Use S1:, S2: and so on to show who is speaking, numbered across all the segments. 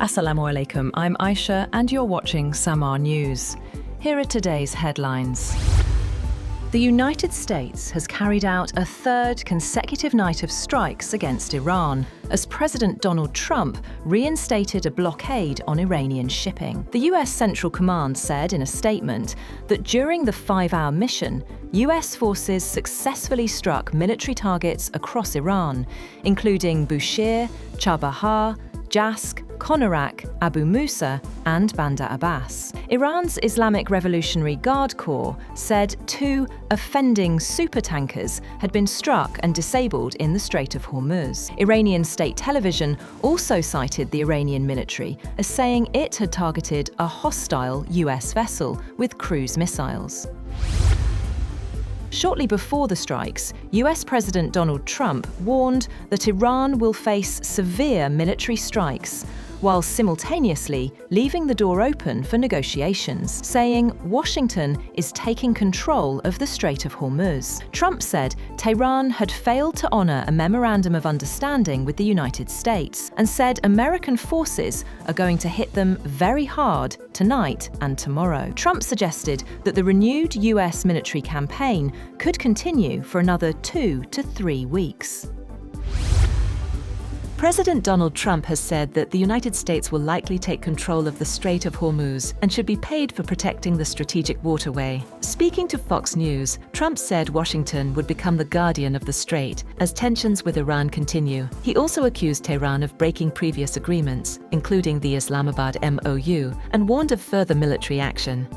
S1: Assalamu alaikum, I'm Aisha and you're watching Samaa News. Here are today's headlines. The United States has carried out a third consecutive night of strikes against Iran as President Donald Trump reinstated a blockade on Iranian shipping. The US Central Command said in a statement that during the 5-hour mission, US forces successfully struck military targets across Iran, including Bushehr, Chabahar, Jask, Konarak, Abu Musa and Bandar Abbas. Iran's Islamic Revolutionary Guard Corps said 2 offending supertankers had been struck and disabled in the Strait of Hormuz. Iranian state television also cited the Iranian military as saying it had targeted a hostile US vessel with cruise missiles. Shortly before the strikes, US President Donald Trump warned that Iran will face severe military strikes, while simultaneously leaving the door open for negotiations, saying Washington is taking control of the Strait of Hormuz. Trump said Tehran had failed to honor a memorandum of understanding with the United States and said American forces are going to hit them very hard tonight and tomorrow. Trump suggested that the renewed US military campaign could continue for another 2 to 3 weeks. President Donald Trump has said that the United States will likely take control of the Strait of Hormuz and should be paid for protecting the strategic waterway. Speaking to Fox News, Trump said Washington would become the guardian of the strait as tensions with Iran continue. He also accused Tehran of breaking previous agreements, including the Islamabad MOU, and warned of further military action.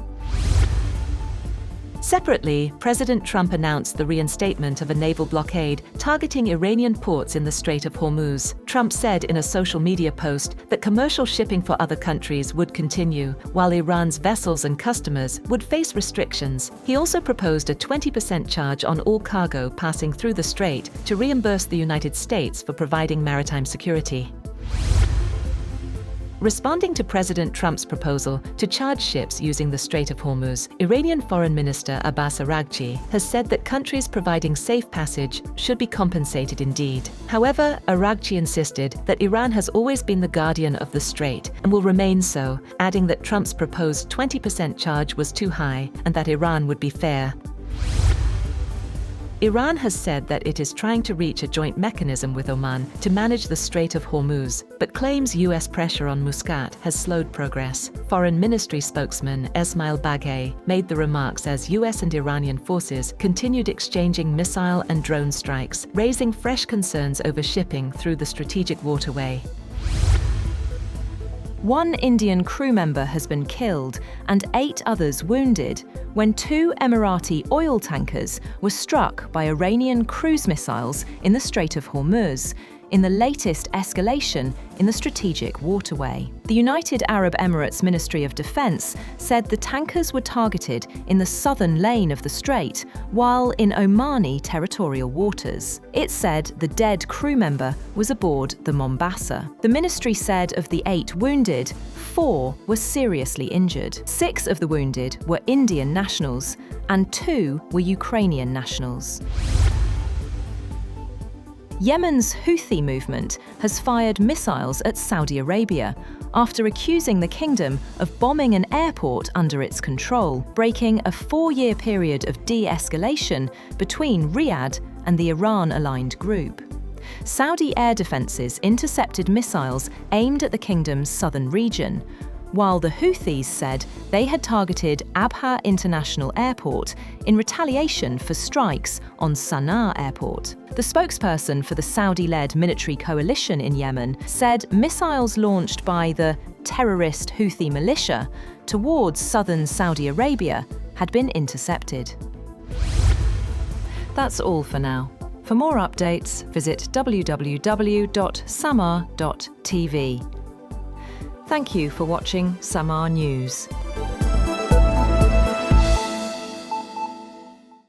S1: Separately, President Trump announced the reinstatement of a naval blockade targeting Iranian ports in the Strait of Hormuz. Trump said in a social media post that commercial shipping for other countries would continue, while Iran's vessels and customers would face restrictions. He also proposed a 20% charge on all cargo passing through the strait to reimburse the United States for providing maritime security. Responding to President Trump's proposal to charge ships using the Strait of Hormuz, Iranian Foreign Minister Abbas Araghchi has said that countries providing safe passage should be compensated indeed. However, Araghchi insisted that Iran has always been the guardian of the strait and will remain so, adding that Trump's proposed 20% charge was too high and that Iran would be fair. Iran has said that it is trying to reach a joint mechanism with Oman to manage the Strait of Hormuz, but claims US pressure on Muscat has slowed progress. Foreign Ministry spokesman Esmail Baghaei made the remarks as US and Iranian forces continued exchanging missile and drone strikes, raising fresh concerns over shipping through the strategic waterway. 1 Indian crew member has been killed and 8 others wounded when 2 Emirati oil tankers were struck by Iranian cruise missiles in the Strait of Hormuz, in the latest escalation in the strategic waterway. The United Arab Emirates Ministry of Defense said the tankers were targeted in the southern lane of the strait, while in Omani territorial waters. It said the dead crew member was aboard the Mombasa. The ministry said of the 8 wounded, 4 were seriously injured. 6 of the wounded were Indian nationals and 2 were Ukrainian nationals. Yemen's Houthi movement has fired missiles at Saudi Arabia after accusing the kingdom of bombing an airport under its control, breaking a 4-year period of de-escalation between Riyadh and the Iran-aligned group. Saudi air defences intercepted missiles aimed at the kingdom's southern region, while the Houthis said they had targeted Abha International Airport in retaliation for strikes on Sana'a Airport. The spokesperson for the Saudi-led military coalition in Yemen said missiles launched by the terrorist Houthi militia towards southern Saudi Arabia had been intercepted. That's all for now. For more updates, visit www.samaa.tv. Thank you for watching Samaa News.